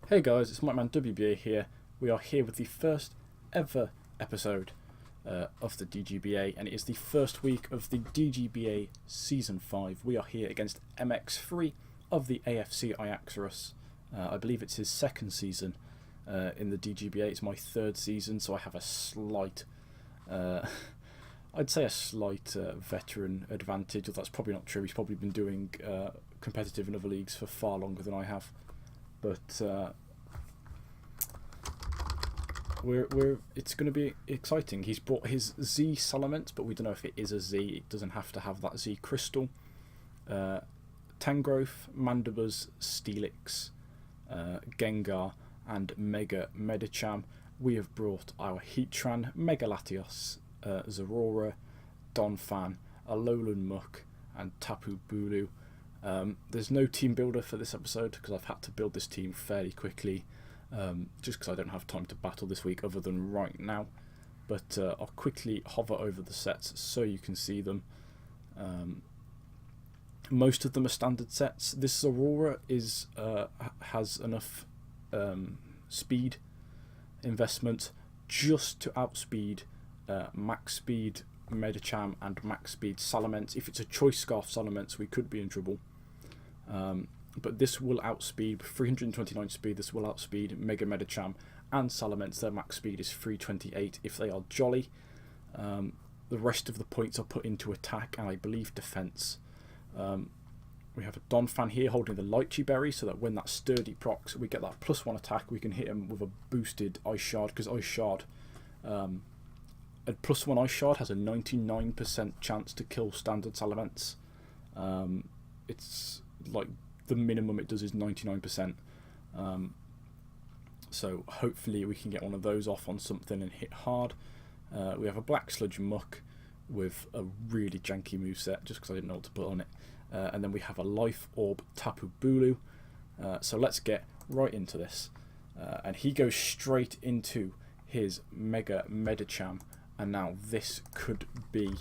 Hey guys, it's Mikemanwba here. We are here with the first ever episode of the DGBA, and it is the first week of the DGBA Season 5. We are here against MX3 of the AFC Ajaxorus. I believe it's his second season in the DGBA. It's my third season, so I have a slight, I'd say a slight veteran advantage. That's probably not true. He's probably been doing competitive in other leagues for far longer than I have. But it's going to be exciting. He's brought his Z Salamence, but we don't know if it is a Z. It doesn't have to have that Z crystal. Tangrowth, Mandibuzz, Steelix, Gengar, and Mega Medicham. We have brought our Heatran, Mega Latios, Zorora, Donphan, Alolan Muck, and Tapu Bulu. There's no team builder for this episode because I've had to build this team fairly quickly, just because I don't have time to battle this week other than right now. But I'll quickly hover over the sets so you can see them. Most of them are standard sets. This Aurora has enough speed investment just to outspeed max speed Medicham and max speed Salamence. If it's a choice scarf Salamence, we could be in trouble. But this will outspeed 329 speed. This will outspeed Mega Medicham and Salamence. Their max speed is 328 if they are jolly. The rest of the points are put into attack and I believe defense. We have a Donphan here holding the Lychee Berry, so that when that sturdy procs, we get that +1 attack. We can hit him with a boosted Ice Shard, because Ice Shard, a +1 Ice Shard has a 99% chance to kill standard Salamence. It's like the minimum it does is 99%. So hopefully we can get one of those off on something and hit hard. We have a Black Sludge Muck with a really janky moveset, just because I didn't know what to put on it. And then we have a Life Orb Tapu Bulu. So let's get right into this. And he goes straight into his Mega Medicham. And now this could be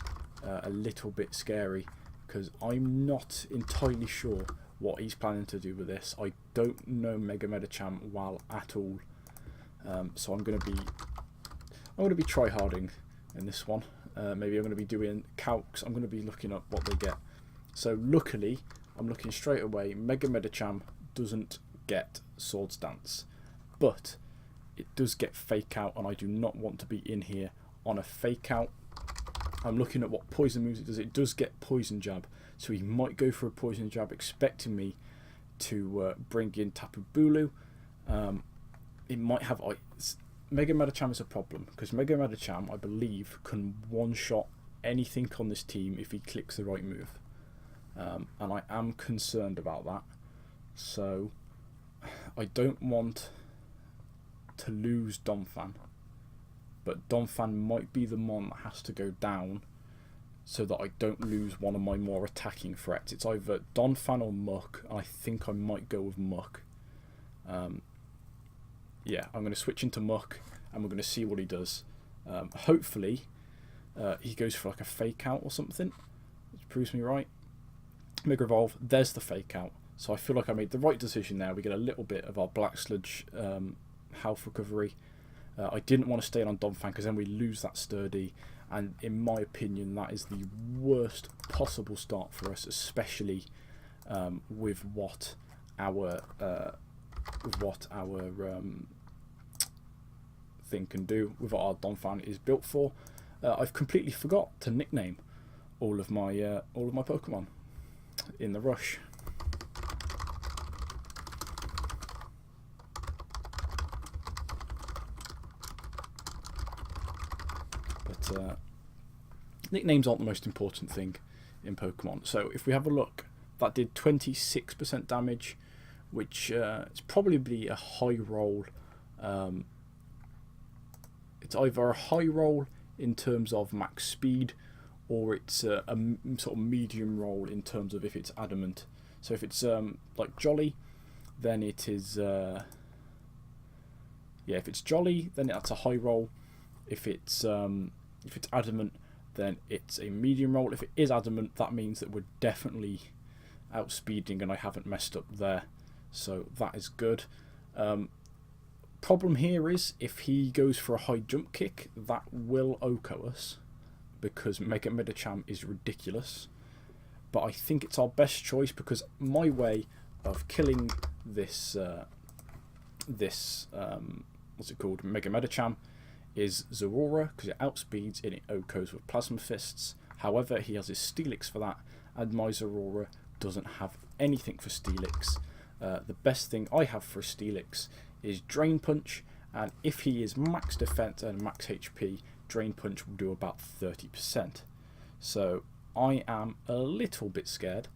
a little bit scary, because I'm not entirely sure what he's planning to do with this. I don't know Mega Medicham well at all. So I'm going to be try-harding in this one. Maybe I'm going to be doing calcs. I'm going to be looking up what they get. So luckily, I'm looking straight away. Mega Medicham doesn't get Swords Dance, but it does get Fake Out, and I do not want to be in here on a Fake Out. I'm looking at what poison moves it does. It does get Poison Jab, so he might go for a Poison Jab, expecting me to bring in Tapu Bulu. It might have Mega Medicham is a problem, because Mega Medicham, I believe, can one-shot anything on this team if he clicks the right move. And I am concerned about that. So I don't want to lose Donphan, but Donphan might be the one that has to go down so that I don't lose one of my more attacking threats. It's either Donphan or Muck, and I think I might go with Muck. Yeah, I'm going to switch into Muck, and we're going to see what he does. Hopefully, he goes for like a Fake Out or something, which proves me right. Mega Evolve, there's the Fake Out. So I feel like I made the right decision there. We get a little bit of our Black Sludge health recovery. I didn't want to stay on Donphan, because then we lose that sturdy, and in my opinion that is the worst possible start for us, especially with what our thing can do, with what our Donphan is built for. I've completely forgot to nickname all of my Pokemon in the rush. But nicknames aren't the most important thing in Pokemon. So if we have a look, that did 26% damage, which is probably a high roll. It's either a high roll in terms of max speed, or it's a sort of medium roll in terms of if it's adamant. So if it's like Jolly, then it is if it's Jolly, then that's a high roll. If it's adamant, then it's a medium roll. If it is adamant, that means that we're definitely outspeeding and I haven't messed up there. So that is good. problem here is if he goes for a high jump kick, that will OHKO us because Mega Medicham is ridiculous. But I think it's our best choice because my way of killing this what's it called, Mega Medicham, is Zorora, because it outspeeds and it OHKOs with Plasma Fists. However, he has his Steelix for that, and my Zorora doesn't have anything for Steelix. The best thing I have for Steelix is Drain Punch, and if he is max defense and max HP, Drain Punch will do about 30%. So I am a little bit scared,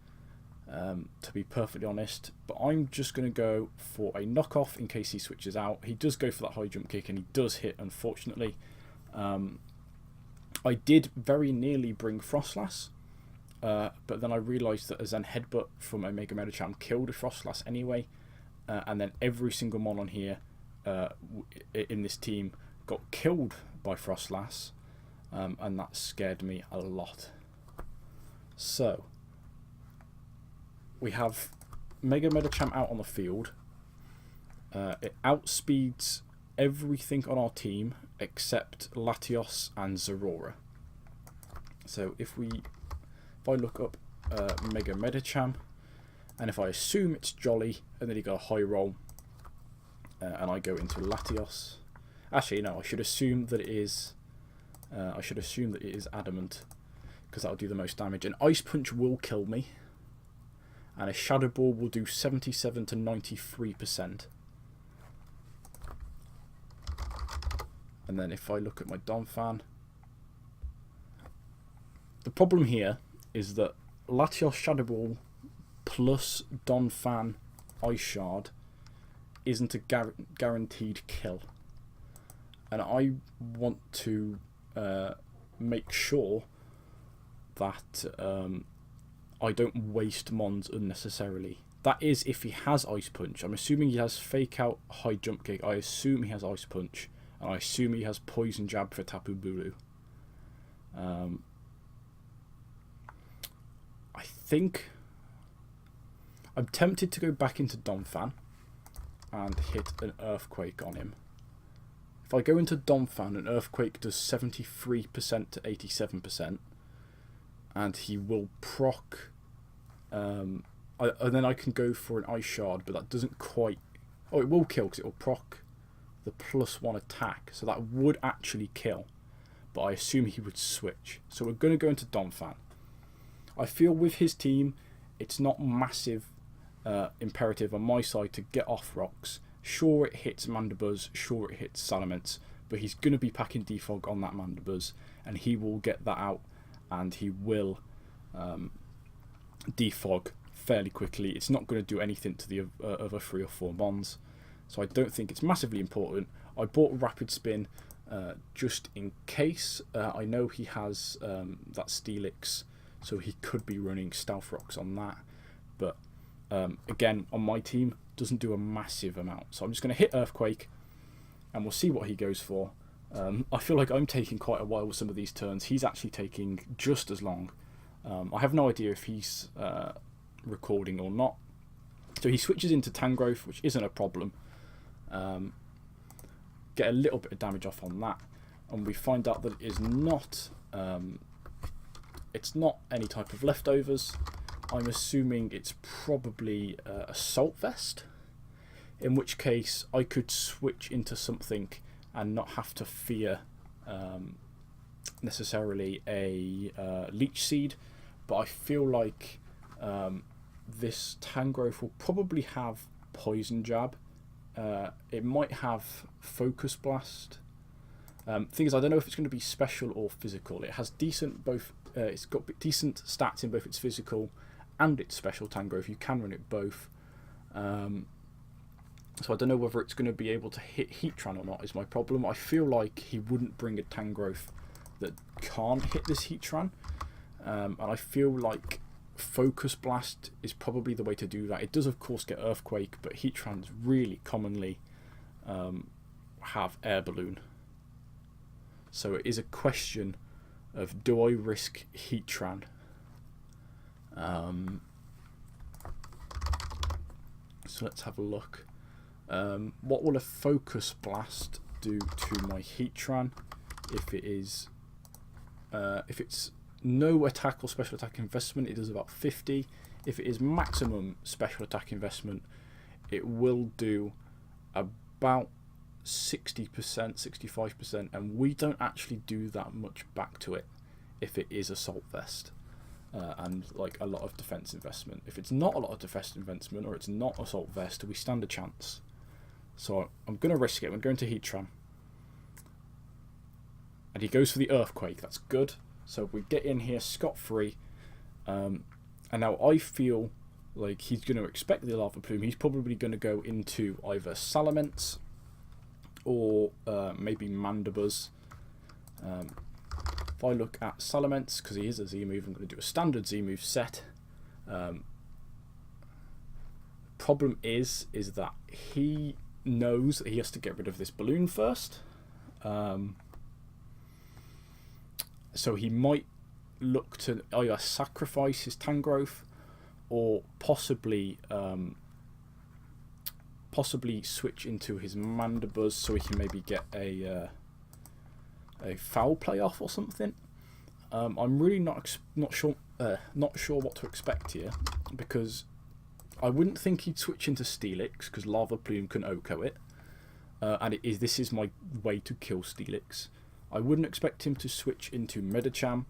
to be perfectly honest, but I'm just going to go for a knockoff in case he switches out. He does go for that high jump kick and he does hit, unfortunately. I did very nearly bring Frostlass, but then I realised that a Zen Headbutt from a Mega Medicham killed a Frostlass anyway, and then every single mon on here in this team got killed by Frostlass, and that scared me a lot. So we have Mega Medicham out on the field. It outspeeds everything on our team except Latios and Zorora. So if I look up Mega Medicham, and if I assume it's Jolly, and then he got a high roll, and I go into Latios. Actually, no, I should assume that it is. Adamant, because that'll do the most damage. An Ice Punch will kill me, and a Shadow Ball will do 77 to 93%. And then if I look at my Donphan, the problem here is that Latios Shadow Ball plus Donphan Ice Shard isn't a guaranteed kill, and I want to make sure that I don't waste mons unnecessarily. That is if he has Ice Punch. I'm assuming he has Fake Out, High Jump Kick. I assume he has Ice Punch, and I assume he has Poison Jab for Tapu Bulu. I think I'm tempted to go back into Donphan and hit an Earthquake on him. If I go into Donphan, an Earthquake does 73% to 87%, and he will proc. And then I can go for an Ice Shard, but that doesn't quite. Oh, it will kill because it will proc the +1 attack, so that would actually kill. But I assume he would switch. So we're going to go into Donphan. I feel with his team, it's not massive imperative on my side to get off rocks. Sure, it hits Mandibuzz, sure it hits Salamence, but he's going to be packing Defog on that Mandibuzz, and he will get that out, and he will Defog fairly quickly. It's not going to do anything to the other 3 or 4 mons, so I don't think it's massively important. I bought Rapid Spin just in case. I know he has that Steelix, so he could be running Stealth Rocks on that, but again, on my team, doesn't do a massive amount. So I'm just going to hit Earthquake, and we'll see what he goes for. I feel like I'm taking quite a while with some of these turns. He's actually taking just as long. I have no idea if he's recording or not. So he switches into Tangrowth, which isn't a problem. Get a little bit of damage off on that, and we find out that it is not. It's not any type of leftovers. I'm assuming it's probably Assault Vest, in which case I could switch into something and not have to fear necessarily a Leech Seed, but I feel like this Tangrowth will probably have Poison Jab. It might have Focus Blast. Thing is, I don't know if it's going to be special or physical. It has decent both. It's got decent stats in both its physical and its special Tangrowth. You can run it both. So I don't know whether it's going to be able to hit Heatran or not is my problem. I feel like he wouldn't bring a Tangrowth that can't hit this Heatran. And I feel like Focus Blast is probably the way to do that. It does of course get Earthquake, but Heatrans really commonly have Air Balloon. So it is a question of, do I risk Heatran? So let's have a look. What will a Focus Blast do to my Heatran if it is if it's no attack or special attack investment? It does about 50. If it is maximum special attack investment, it will do about 60%, 65%, and we don't actually do that much back to it if it is Assault Vest and like a lot of defense investment. If it's not a lot of defense investment or it's not Assault Vest, we stand a chance. So I'm going to risk it. I'm going to Heatran. And he goes for the Earthquake. That's good. So we get in here scot-free. And now I feel like he's going to expect the Lava Plume. He's probably going to go into either Salamence or maybe Mandibuzz. If I look at Salamence, because he is a Z-move, I'm going to do a standard Z-move set. Problem is that he knows that he has to get rid of this balloon first. So he might look to either sacrifice his Tangrowth or possibly switch into his Mandibuzz so he can maybe get a foul play off or something. I'm really not sure what to expect here, because I wouldn't think he'd switch into Steelix because Lava Plume can OHKO it, and this is my way to kill Steelix. I wouldn't expect him to switch into Medicham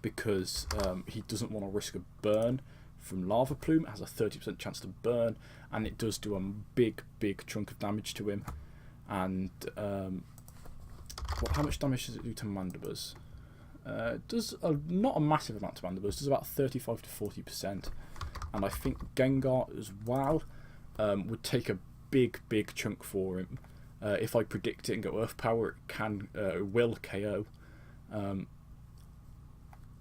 because he doesn't want to risk a burn from Lava Plume. It has a 30% chance to burn, and it does do a big chunk of damage to him. And how much damage does it do to Mandibuzz? It does not a massive amount to Mandibuzz. It does about 35 to 40%. And I think Gengar as well would take a big chunk for him. If I predict it and go Earth Power, it will KO.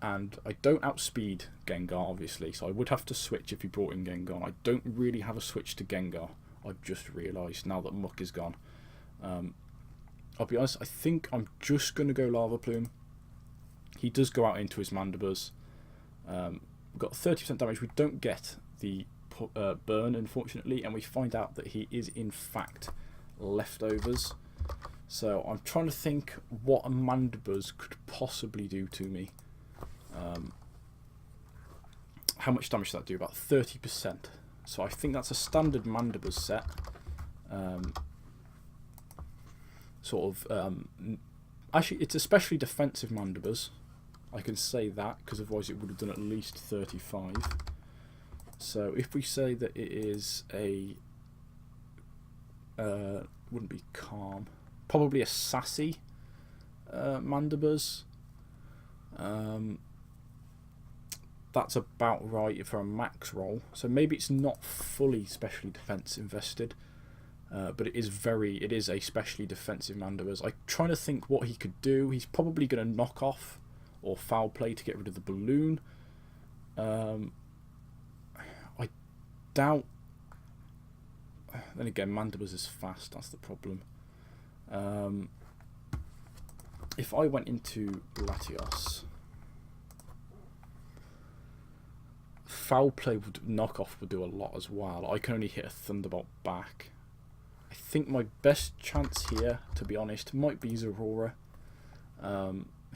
And I don't outspeed Gengar, obviously, so I would have to switch if he brought in Gengar. I don't really have a switch to Gengar, I've just realised now that Muck is gone. I'll be honest, I think I'm just going to go Lava Plume. He does go out into his Mandibuzz. We've got 30% damage. We don't get the burn, unfortunately, and we find out that he is in fact leftovers. So I'm trying to think what a Mandibuzz could possibly do to me. How much damage does that do? About 30%. So I think that's a standard Mandibuzz set. Actually, it's especially defensive Mandibuzz. I can say that because otherwise it would have done at least 35. So if we say that it is a wouldn't be calm, probably a sassy Mandibuzz. That's about right for a max roll. So maybe it's not fully specially defense invested, but it is a specially defensive Mandibuzz. I'm trying to think what he could do. He's probably going to knock off or foul play to get rid of the balloon. I doubt. Then again, Mandibuzz is fast. That's the problem. If I went into Latios, foul play knockoff would do a lot as well. I can only hit a Thunderbolt back. I think my best chance here, to be honest, might be Zorora.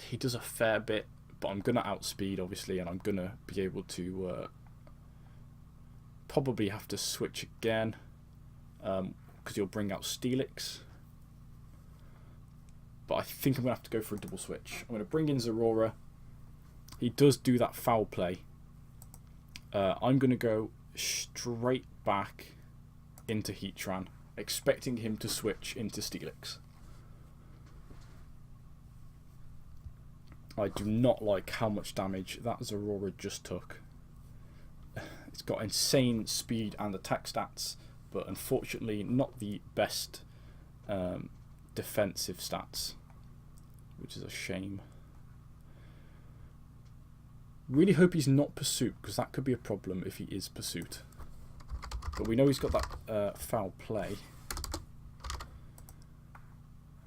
He does a fair bit, but I'm going to outspeed, obviously, and I'm going to be able to probably have to switch again, because he'll bring out Steelix. But I think I'm going to have to go for a double switch. I'm going to bring in Zorora. He does do that foul play. I'm going to go straight back into Heatran, expecting him to switch into Steelix. I do not like how much damage that Zorora just took. It's got insane speed and attack stats, but unfortunately not the best defensive stats, which is a shame. Really hope he's not Pursuit, because that could be a problem if he is Pursuit. But we know he's got that foul play.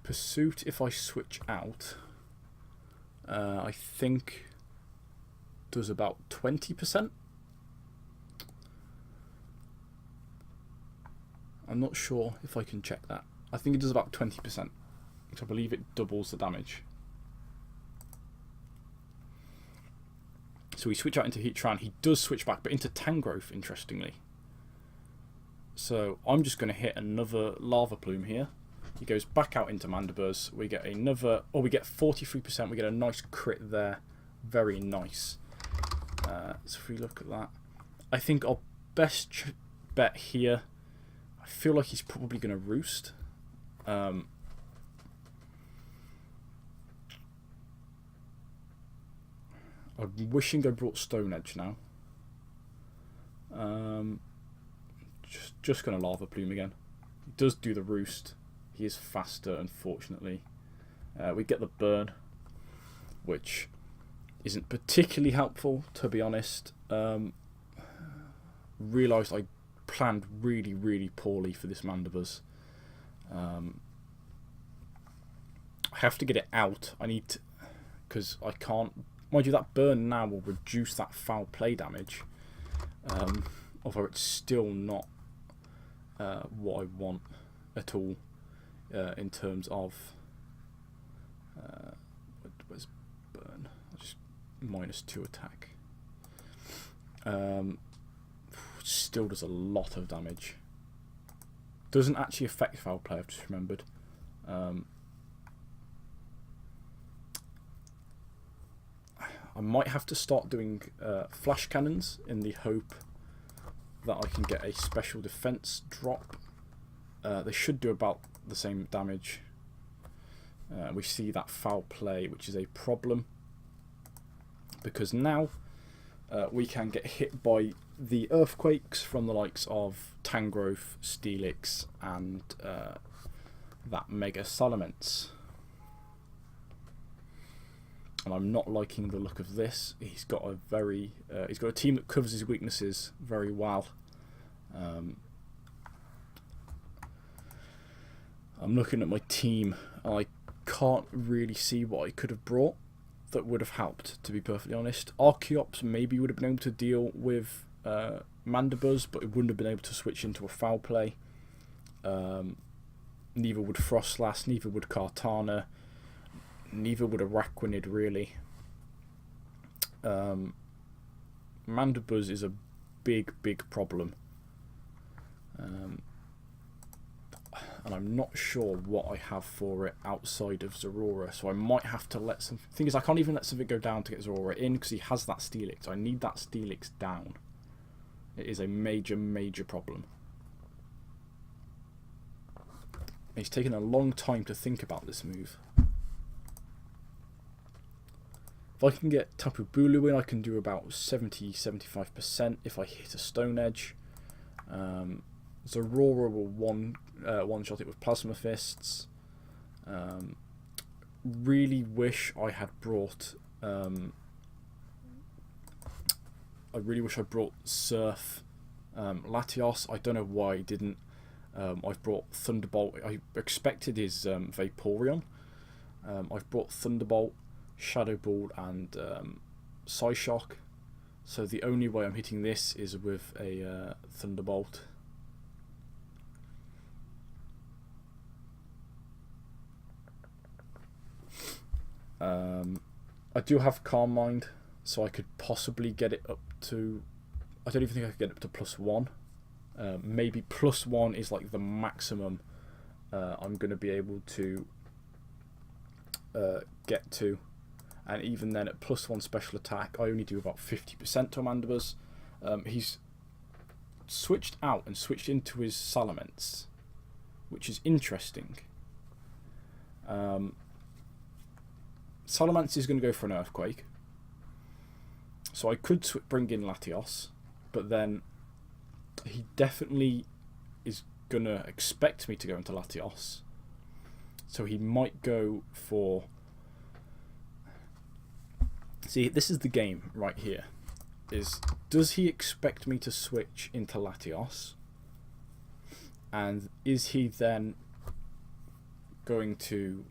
Pursuit, if I switch out, I think does about 20%. I'm not sure if I can check that. I think it does about 20%, which I believe it doubles the damage. So we switch out into Heatran. He does switch back, but into Tangrowth, interestingly. So I'm just going to hit another Lava Plume here. He goes back out into Mandibuzz. We get another... Oh, we get 43%. We get a nice crit there. Very nice. So if we look at that, I think our best bet here, I feel like he's probably going to Roost. I'm wishing I brought Stone Edge now. Just going to Lava Plume again. He does do the Roost. He is faster, unfortunately. We get the Burn, which isn't particularly helpful, to be honest. Realised I planned really, really poorly for this Mandibuzz. I have to get it out. I need to, because I can't. Mind you, that Burn now will reduce that foul play damage. Although it's still not what I want at all in terms of. Where's Burn? I'll just -2 attack. Still does a lot of damage. Doesn't actually affect foul play, I've just remembered. I might have to start doing flash cannons in the hope that I can get a special defense drop. They should do about the same damage. We see that foul play, which is a problem, because now we can get hit by the earthquakes from the likes of Tangrowth, Steelix, and that Mega Salamence. And I'm not liking the look of this. He's got a he's got a team that covers his weaknesses very well. I'm looking at my team, and I can't really see what I could have brought that would have helped, to be perfectly honest. Archeops maybe would have been able to deal with Mandibuzz, but it wouldn't have been able to switch into a foul play. Neither would Frostlass, neither would Kartana, neither would Araquanid, really. Mandibuzz is a big, big problem. And I'm not sure what I have for it outside of Zorora, so I might have to let some... Thing is, I can't even let something go down to get Zorora in, because he has that Steelix. I need that Steelix down. It is a major, major problem. He's taken a long time to think about this move. If I can get Tapu Bulu in, I can do about 70-75% if I hit a Stone Edge. Zorora will one-shot it with Plasma Fists. Really wish I had brought... I really wish I brought Surf Latios. I don't know why I didn't. I've brought Thunderbolt. I expected his Vaporeon. I've brought Thunderbolt, Shadow Ball, and Psyshock. So the only way I'm hitting this is with a Thunderbolt. I do have Calm Mind, so I could possibly get it up to... I don't even think I could get it up to +1. Maybe +1 is like the maximum I'm going to be able to get to. And even then, at +1 special attack, I only do about 50% to Mandibuzz. He's switched out and switched into his Salamence, which is interesting. Salamence is going to go for an Earthquake. So I could bring in Latios, but then he definitely is going to expect me to go into Latios. So he might go for... See, this is the game right here. Does he expect me to switch into Latios? And is he then going to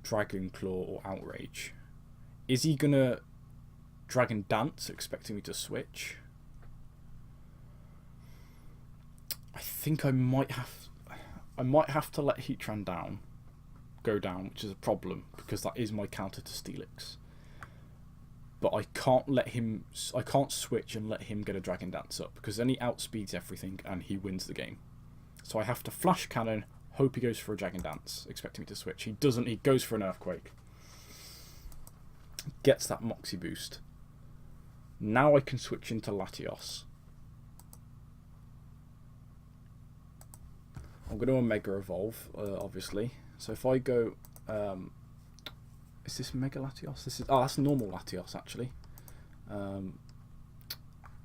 Dragon Claw or Outrage? Is he going to Dragon Dance, expecting me to switch? I think I might have to let Heatran go down, which is a problem because that is my counter to Steelix. But I can't switch and let him get a Dragon Dance up because then he outspeeds everything and he wins the game. So I have to Flash Cannon, hope he goes for a Dragon Dance, expecting me to switch. He doesn't, he goes for an Earthquake. Gets that Moxie boost. Now I can switch into Latios. I'm going to Omega Evolve, obviously. So if I go... is this Mega Latios? That's normal Latios, actually. I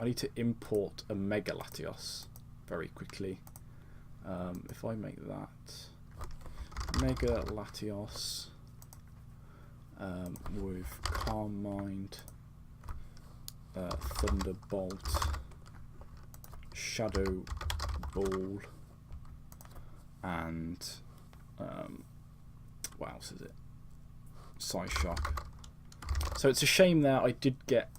need to import a Mega Latios very quickly. If I make that Mega Latios with Calm Mind, Thunderbolt, Shadow Ball, and what else is it? Psyshock. So it's a shame there I did get...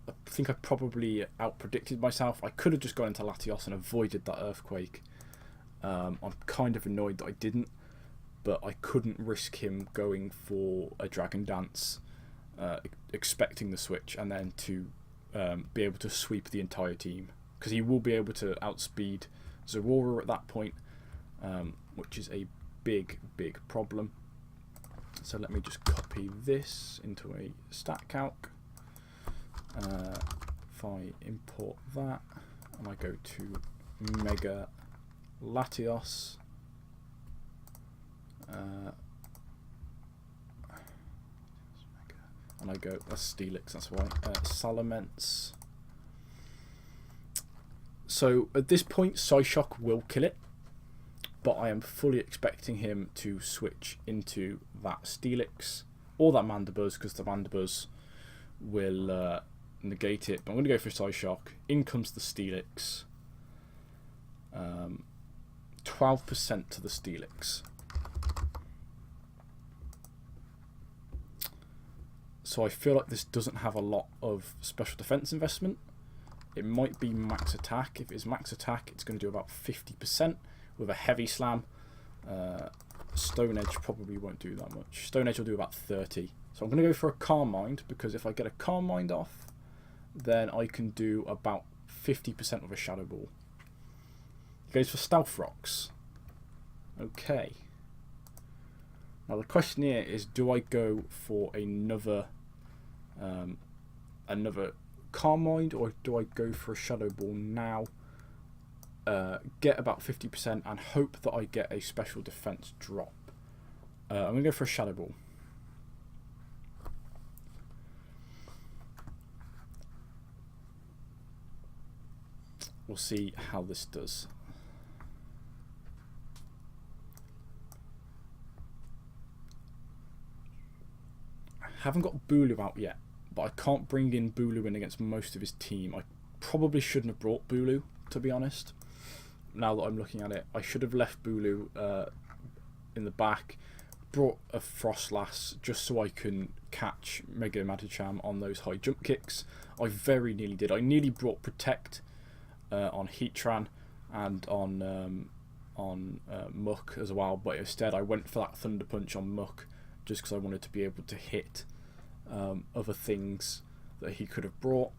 I think I probably out-predicted myself. I could have just gone into Latios and avoided that Earthquake. I'm kind of annoyed that I didn't, but I couldn't risk him going for a Dragon Dance, expecting the switch, and then to be able to sweep the entire team. Because he will be able to outspeed Zorora at that point, which is a big, big problem. So let me just copy this into a stat calc. If I import that and I go to Mega Latios, and I go, that's Steelix, that's why, Salamence. So at this point Psyshock will kill it, but I am fully expecting him to switch into that Steelix or that Mandibuzz, because the Mandibuzz will negate it. But I'm going to go for Psyshock. In comes the Steelix. 12% to the Steelix. So I feel like this doesn't have a lot of special defense investment. It might be max attack. If it's max attack, it's going to do about 50%. With a Heavy Slam. Stone Edge probably won't do that much. Stone Edge will do about 30. So I'm going to go for a Calm Mind, because if I get a Calm Mind off, then I can do about 50% with a Shadow Ball. He goes for Stealth Rocks. Okay. Now the question here is, do I go for another Calm Mind, or do I go for a Shadow Ball now? Get about 50% and hope that I get a special defense drop. I'm going to go for a Shadow Ball. We'll see how this does. I haven't got Bulu out yet, but I can't bring in Bulu in against most of his team. I probably shouldn't have brought Bulu, to be honest. Now that I'm looking at it, I should have left Bulu in the back, brought a Frostlass just so I can catch Mega Medicham on those high jump kicks. I very nearly did. I nearly brought Protect on Heatran and on Muck as well, but instead I went for that Thunder Punch on Muck just because I wanted to be able to hit other things that he could have brought.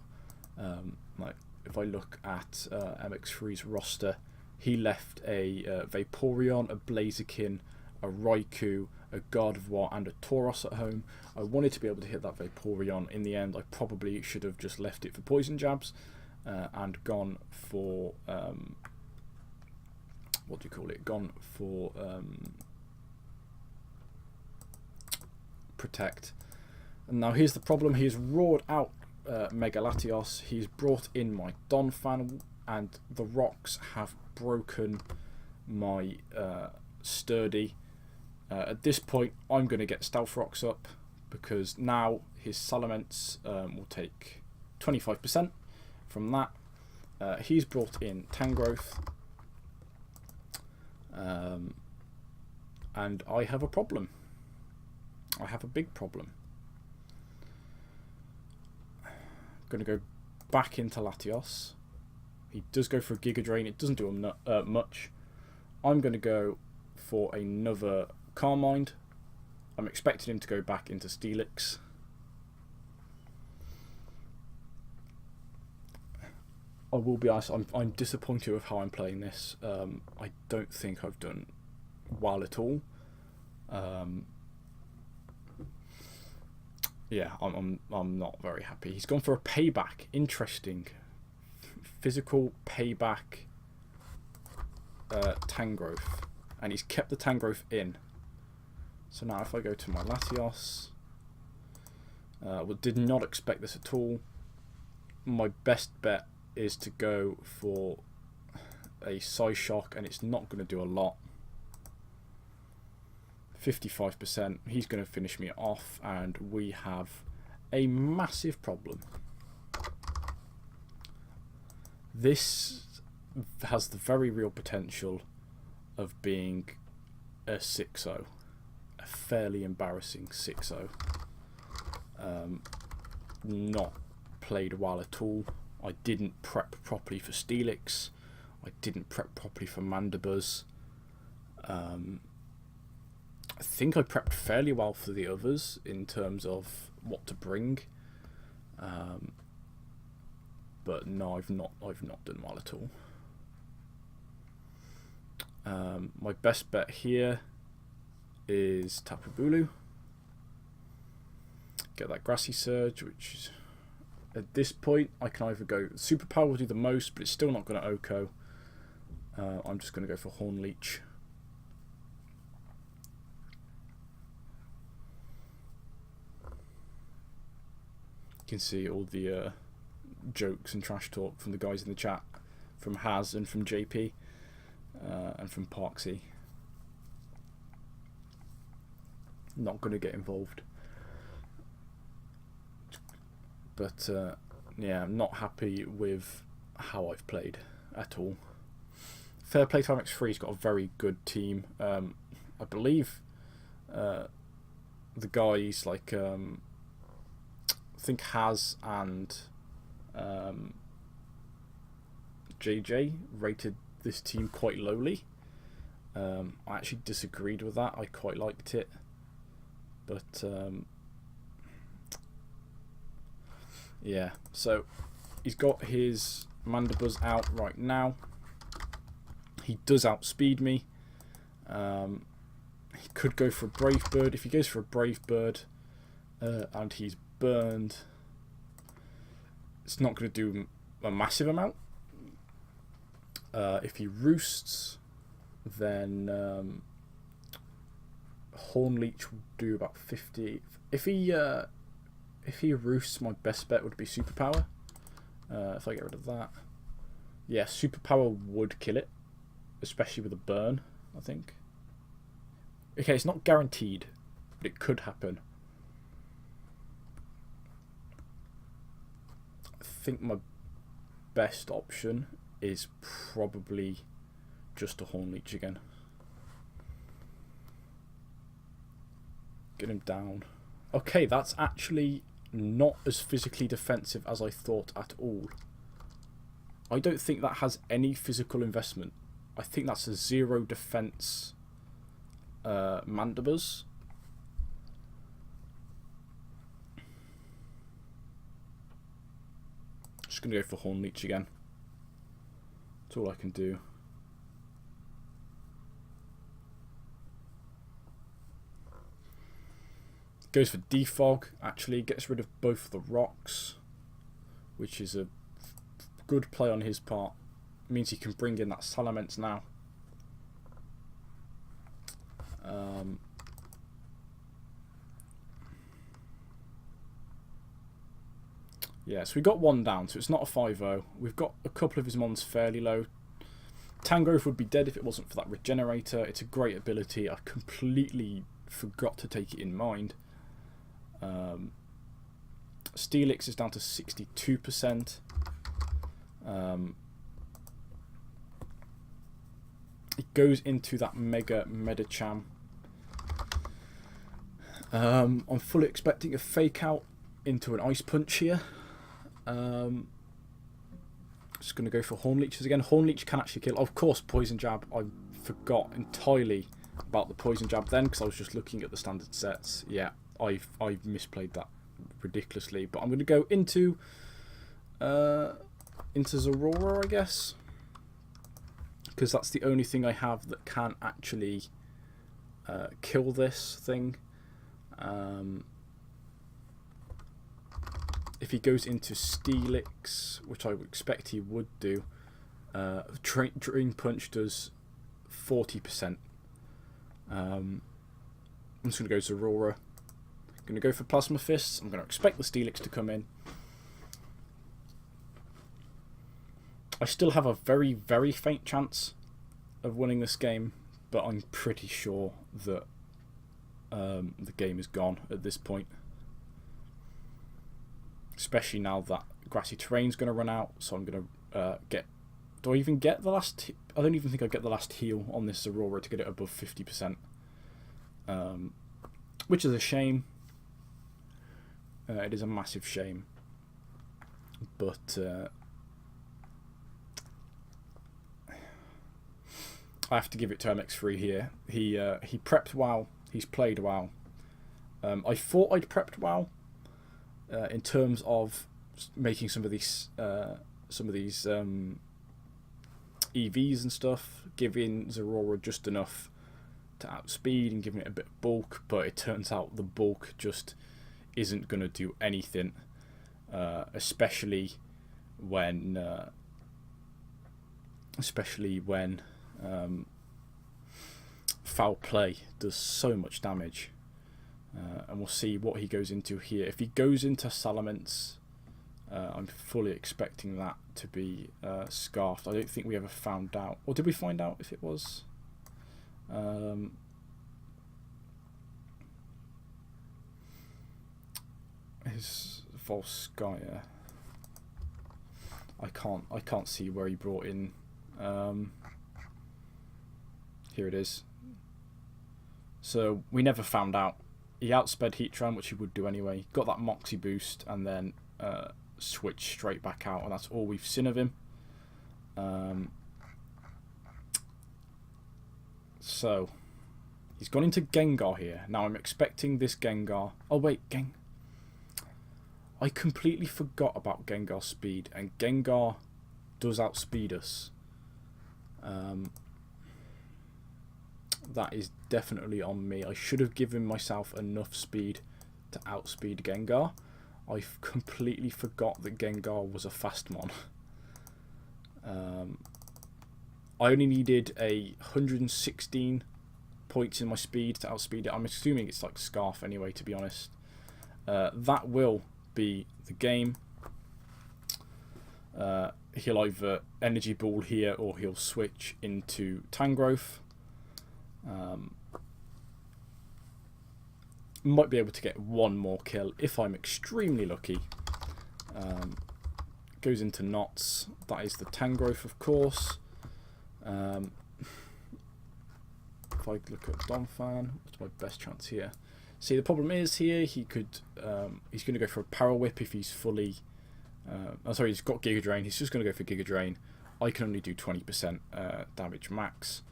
Like if I look at MX3's roster, he left a Vaporeon, a Blaziken, a Raikou, a Gardevoir and a Tauros at home. I wanted to be able to hit that Vaporeon. In the end, I probably should have just left it for Poison Jabs and gone for... what do you call it? Gone for Protect. And now here's the problem. He's roared out Mega Latios. He's brought in my Donphan, and the rocks have broken my Sturdy. At this point, I'm going to get Stealth Rocks up, because now his Salamence will take 25% from that. He's brought in Tangrowth. And I have a problem. I have a big problem. I'm going to go back into Latios. He does go for a Giga Drain. It doesn't do him much. I'm going to go for another Carmine. I'm expecting him to go back into Steelix. I will be honest, I'm disappointed with how I'm playing this. I don't think I've done well at all. Yeah, I'm not very happy. He's gone for a payback. Interesting. Physical payback Tangrowth. And he's kept the Tangrowth in. So now if I go to my Latios, did not expect this at all. My best bet is to go for a Psyshock, and it's not going to do a lot. 55%. He's going to finish me off, and we have a massive problem. This has the very real potential of being a 6-0. A fairly embarrassing 6-0. Not played well at all. I didn't prep properly for Steelix. I didn't prep properly for Mandibuzz. I think I prepped fairly well for the others in terms of what to bring. But no, I've not done well at all. My best bet here is Tapu Bulu. Get that Grassy Surge, which is, at this point I can either go Superpower will do the most, but it's still not going to OHKO. I'm just going to go for Horn Leech. You can see all the jokes and trash talk from the guys in the chat, from Haz and from JP and from Parksy. Not going to get involved. But yeah, I'm not happy with how I've played at all. Fair play to MX3's got a very good team. I believe the guys like I think Haz and JJ rated this team quite lowly. I actually disagreed with that. I quite liked it, but yeah. So he's got his Mandibuzz out right now. He does outspeed me. He could go for a Brave Bird. If he goes for a Brave Bird and he's burned, it's not going to do a massive amount. If he roosts, then Horn Leech will do about 50. If he roosts, my best bet would be Superpower. If I get rid of that, yeah, Superpower would kill it, especially with a burn, I think. Okay, it's not guaranteed, but it could happen. I think my best option is probably just a Horn Leech again. Get him down. Okay, that's actually not as physically defensive as I thought at all. I don't think that has any physical investment. I think that's a 0 defense Mandibuzz. Just going to go for Horn Leech again. That's all I can do. Goes for Defog, actually gets rid of both the rocks, which is a good play on his part. It means he can bring in that Salamence now. Yeah, so we got one down, so it's not a 5-0. We've got a couple of his mons fairly low. Tangrowth would be dead if it wasn't for that Regenerator. It's a great ability. I completely forgot to take it in mind. Steelix is down to 62%. It goes into that Mega Medicham. I'm fully expecting a fake out into an Ice Punch here. Just going to go for Horn Leeches again. Horn Leech can actually kill. Of course, Poison Jab. I forgot entirely about the Poison Jab then because I was just looking at the standard sets. Yeah, I've misplayed that ridiculously. But I'm going to go into Zorora, I guess, because that's the only thing I have that can actually kill this thing. If he goes into Steelix, which I would expect he would do, Drain Punch does 40%. I'm just going to go Zorora. I'm going to go for Plasma Fists. I'm going to expect the Steelix to come in. I still have a very, very faint chance of winning this game, but I'm pretty sure that the game is gone at this point. Especially now that Grassy Terrain's going to run out, so I'm going to get... Do I even get the last... I don't even think I get the last heal on this Zorora to get it above 50%. Which is a shame. It is a massive shame. But... I have to give it to MX3 here. He prepped WoW. He's played WoW. I thought I'd prepped WoW. In terms of making some of these EVs and stuff, giving Zorora just enough to outspeed and giving it a bit of bulk, but it turns out the bulk just isn't going to do anything, especially when Foul Play does so much damage. And we'll see what he goes into here. If he goes into Salamence, I'm fully expecting that to be Scarfed. I don't think we ever found out. Or did we find out if it was? His Volskaya. I can't see where he brought in. Here it is. So we never found out. He outsped Heatran, which he would do anyway. Got that Moxie boost and then switched straight back out, and that's all we've seen of him. So he's gone into Gengar here. Now I'm expecting this Gengar. Oh wait, I completely forgot about Gengar's speed, and Gengar does outspeed us. That is definitely on me. I should have given myself enough speed to outspeed Gengar. I completely forgot that Gengar was a fast mon. I only needed 116 points in my speed to outspeed it. I'm assuming it's like Scarf anyway, to be honest. That will be the game. He'll either Energy Ball here or he'll switch into Tangrowth. Might be able to get one more kill if I'm extremely lucky. Goes into Knots. That is the Tangrowth, of course. If I look at Donphan, what's my best chance here? See, the problem is here he could he's going to go for a Power Whip if he's fully. Oh, sorry, he's got Giga Drain. He's just going to go for Giga Drain. I can only do 20% damage max.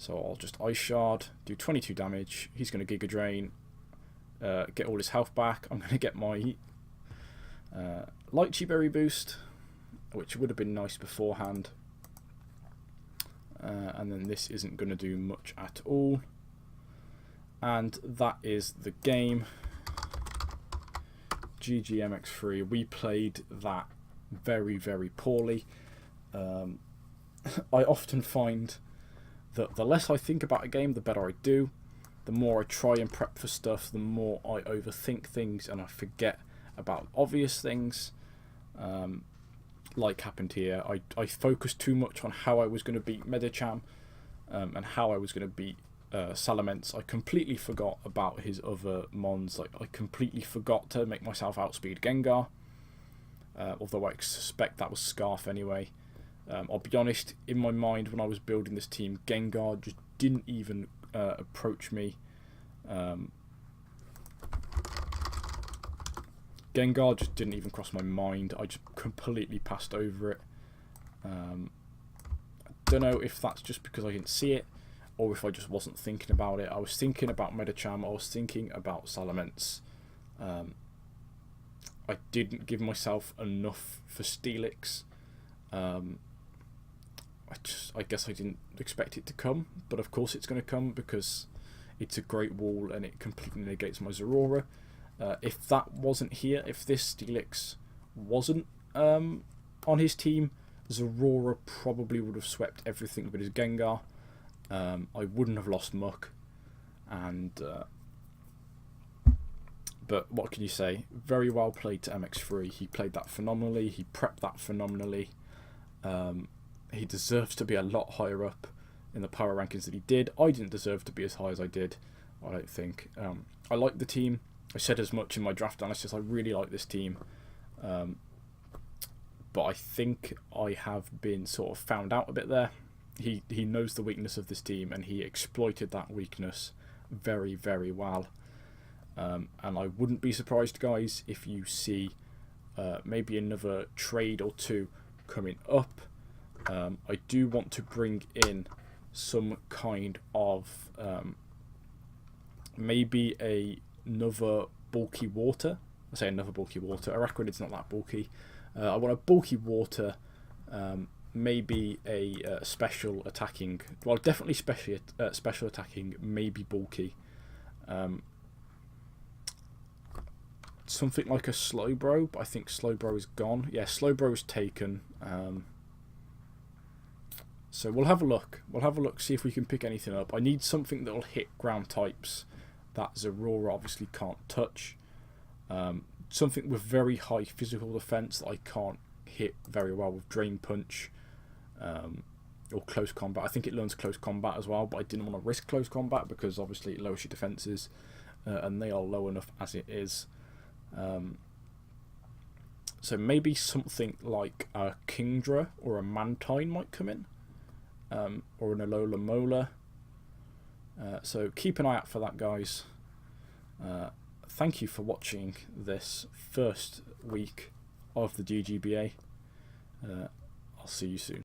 So I'll just Ice Shard, do 22 damage. He's going to Giga Drain, get all his health back. I'm going to get my Lychee Berry boost, which would have been nice beforehand. And then this isn't going to do much at all. And that is the game. GG MX3. We played that very, very poorly. I often find that the less I think about a game, the better I do. The more I try and prep for stuff, the more I overthink things and I forget about obvious things. Like happened here. I focused too much on how I was going to beat Medicham and how I was going to beat Salamence. I completely forgot about his other mons. Like I completely forgot to make myself outspeed Gengar. Although I suspect that was Scarf anyway. I'll be honest, in my mind when I was building this team, Gengar just didn't even approach me. Gengar just didn't even cross my mind. I just completely passed over it. I don't know if that's just because I didn't see it, or if I just wasn't thinking about it. I was thinking about Medicham, I was thinking about Salamence. I didn't give myself enough for Steelix. I guess I didn't expect it to come, but of course it's going to come because it's a Great Wall and it completely negates my Zorora. If that wasn't here, if this Steelix wasn't on his team, Zorora probably would have swept everything but his Gengar. I wouldn't have lost Muck, and but what can you say? Very well played to MX3. He played that phenomenally. He prepped that phenomenally. He deserves to be a lot higher up in the power rankings that he did. I didn't deserve to be as high as I did, I don't think. I like the team. I said as much in my draft analysis. I really like this team. But I think I have been sort of found out a bit there. He knows the weakness of this team, and he exploited that weakness very, very well. And I wouldn't be surprised, guys, if you see maybe another trade or two coming up. I do want to bring in some kind of maybe another bulky water. I say another bulky water. Araquanid's not that bulky. I want a bulky water, maybe a special attacking. Well, definitely special attacking, maybe bulky. Something like a Slowbro, but I think Slowbro is gone. Yeah, Slowbro is taken. So we'll have a look. We'll have a look, see if we can pick anything up. I need something that will hit ground types that Zorora obviously can't touch. Something with very high physical defense that I can't hit very well with Drain Punch or Close Combat. I think it learns Close Combat as well, but I didn't want to risk Close Combat because obviously it lowers your defenses, and they are low enough as it is. So maybe something like a Kingdra or a Mantine might come in, or an Alola Mola. So keep an eye out for that, guys. Thank you for watching this first week of the DGBA. I'll see you soon.